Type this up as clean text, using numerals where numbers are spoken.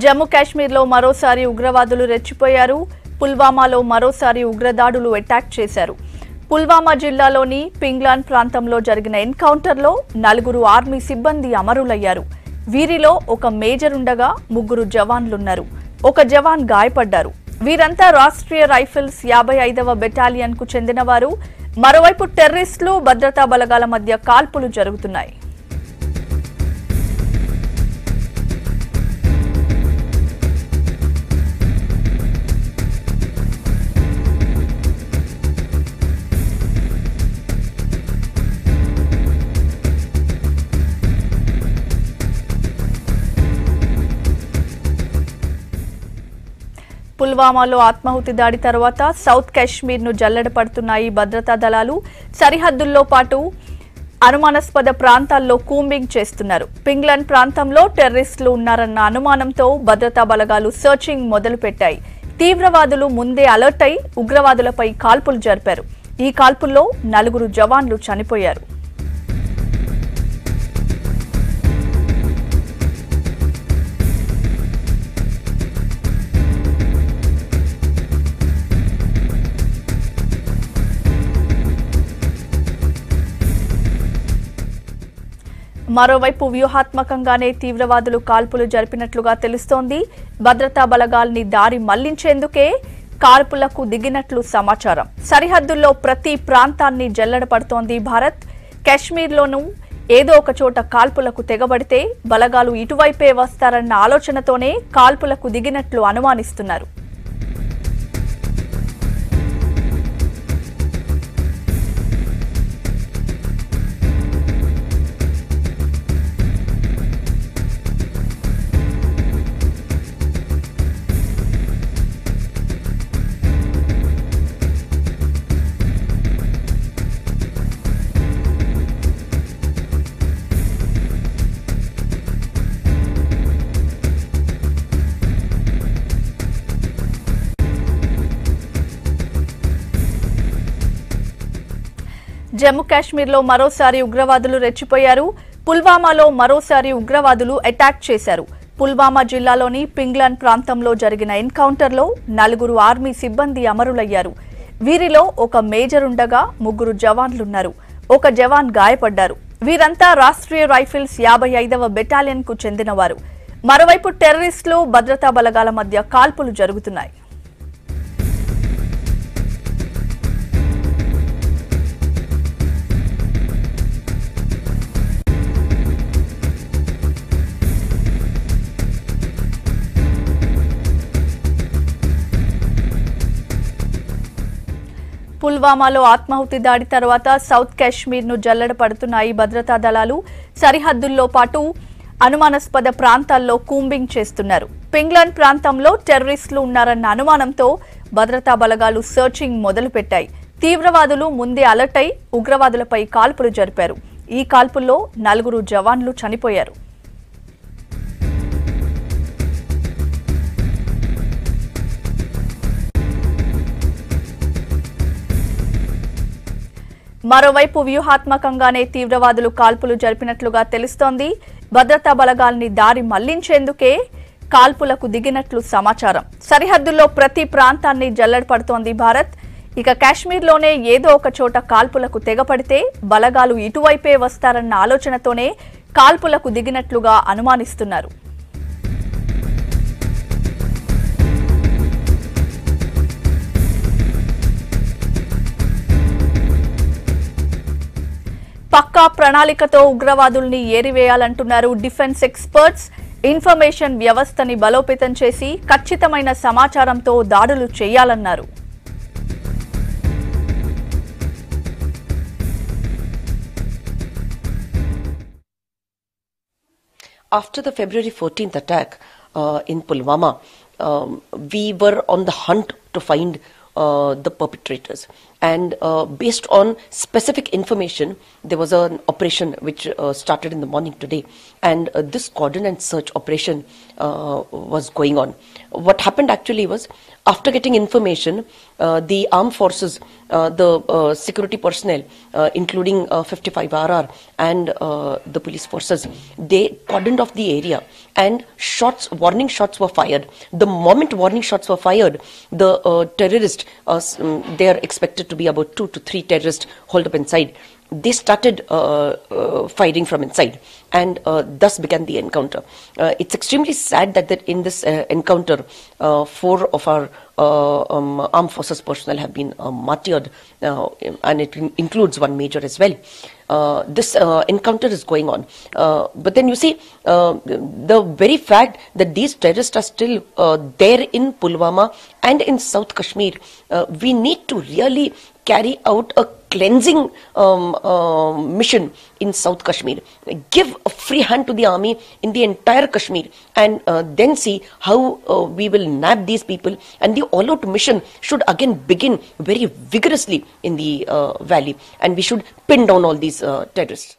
జమ్మూ కాశ్మీర్లో మరోసారి ఉగ్రవాదులు రెచ్చిపోయారు. పుల్వామాలో మరోసారి ఉగ్రదాడులు అటాక్ చేశారు. పుల్వామా జిల్లాలోని పింగ్లాన్ ప్రాంతంలో జరిగిన ఎన్కౌంటర్లో 4 ఆర్మీ సిబ్బంది అమరులయ్యారు. వీరిలో ఒక మేజర్ ఉండగా 3 జవాన్లున్నారు. ఒక జవాన్ గాయపడ్డారు. వీరంతా రాష్ట్రీయ రైఫిల్స్ 55వ బెటాలియన్ కు చెందినవారు. మరోవైపు టెర్రరిస్టులు భద్రతా బలగాల మధ్య కాల్పులు జరుగుతున్నాయి. పుల్వామాలో ఆత్మాహుతి దాడి తర్వాత సౌత్ కాశ్మీర్ ను జల్లెడపడుతున్నాయి భద్రతా దళాలు. సరిహద్దుల్లో పాటు అనుమానాస్పద ప్రాంతాల్లో కూంబింగ్ చేస్తున్నారు. పింగ్లాన్ ప్రాంతంలో టెర్రరిస్టులు ఉన్నారన్న అనుమానంతో భద్రతా బలగాలు సర్చింగ్ మొదలుపెట్టాయి. తీవ్రవాదులు ముందే అలర్ట్ అయి ఉగ్రవాదులపై కాల్పులు జరిపారు. ఈ కాల్పుల్లో 4 జవాన్లు చనిపోయారు. మరోవైపు వ్యూహాత్మకంగానే తీవ్రవాదులు కాల్పులు జరిపినట్లుగా తెలుస్తోంది. భద్రతా బలగాల్ని దారి మళ్లించేందుకే కాల్పులకు దిగినట్లు సమాచారం. సరిహద్దుల్లో ప్రతి ప్రాంతాన్ని జల్లెడపడుతోంది భారత్. కాశ్మీర్లోనూ ఏదో ఒక చోట కాల్పులకు తెగబడితే బలగాలు ఇటువైపే వస్తారన్న ఆలోచనతోనే కాల్పులకు దిగినట్లు అనుమానిస్తున్నారు. జమ్మూ కాశ్మీర్లో మరోసారి ఉగ్రవాదులు రెచ్చిపోయారు. పుల్వామాలో మరోసారి ఉగ్రవాదులు అటాక్ చేశారు. పుల్వామా జిల్లాలోని పింగ్లాన్ ప్రాంతంలో జరిగిన ఎన్కౌంటర్లో 4 ఆర్మీ సిబ్బంది అమరులయ్యారు. వీరిలో ఒక మేజర్ ఉండగా 3 జవాన్లున్నారు. ఒక జవాన్ గాయపడ్డారు. వీరంతా రాష్ట్రీయ రైఫిల్స్ 55వ బెటాలియన్ కు చెందినవారు. మరోవైపు టెర్రరిస్టులు భద్రతా బలగాల మధ్య కాల్పులు జరుగుతున్నాయి. పుల్వామాలో ఆత్మాహుతి దాడి తర్వాత సౌత్ కాశ్మీర్ ను జల్లెడపడుతున్నాయి భద్రతా దళాలు. సరిహద్దుల్లో పాటు అనుమానాస్పద ప్రాంతాల్లో కూంబింగ్ చేస్తున్నారు. పింగ్లాన్ ప్రాంతంలో టెర్రరిస్టులు ఉన్నారన్న అనుమానంతో భద్రతా బలగాలు సర్చింగ్ మొదలుపెట్టాయి. తీవ్రవాదులు ముందే అలర్ట్ అయి ఉగ్రవాదులపై కాల్పులు జరిపారు. ఈ కాల్పుల్లో 4 జవాన్లు చనిపోయారు. మరోవైపు వ్యూహాత్మకంగానే తీవ్రవాదులు కాల్పులు జరిపినట్లుగా తెలుస్తోంది. భద్రతా బలగాల్ని దారి మళ్లించేందుకే కాల్పులకు దిగినట్లు సమాచారం. సరిహద్దుల్లో ప్రతి ప్రాంతాన్ని జల్లెడపడుతోంది భారత్. ఇక కాశ్మీర్లోనే ఏదో ఒక చోట కాల్పులకు తెగపడితే బలగాలు ఇటువైపే వస్తారన్న ఆలోచనతోనే కాల్పులకు దిగినట్లుగా అనుమానిస్తున్నారు. పక్కా ప్రణాళికతో ఉగ్రవాదుల్ని ఏరివేయాలంటున్నారు డిఫెన్స్ ఎక్స్పర్ట్స్. ఇన్ఫర్మేషన్ వ్యవస్థని బలోపేతం చేసి ఖచ్చితమైన సమాచారంతో దాడులు చేయాలన్నారు. After the February 14th attack in Pulwama, we were on the hunt to find the perpetrators. and based on specific information, there was an operation which started in the morning today, and this cordon and search operation was going on. What happened actually was, after getting information, the armed forces, the security personnel, including 55 RR and the police forces, they cordoned off the area, and warning shots were fired. The moment warning shots were fired, the terrorists, they are expected to be about 2 to 3 terrorists holed up inside. They started firing from inside, and thus began the encounter. It's extremely sad that in this encounter, 4 of our armed forces personnel have been martyred, and it includes 1 major as well. This encounter is going on, but then you see, the very fact that these terrorists are still there in Pulwama and in South Kashmir, we need to really carry out a cleansing mission in South Kashmir. Give a free hand to the army in the entire Kashmir, and then see how we will nab these people. And the all-out mission should again begin very vigorously in the valley, and we should pin down all these terrorists.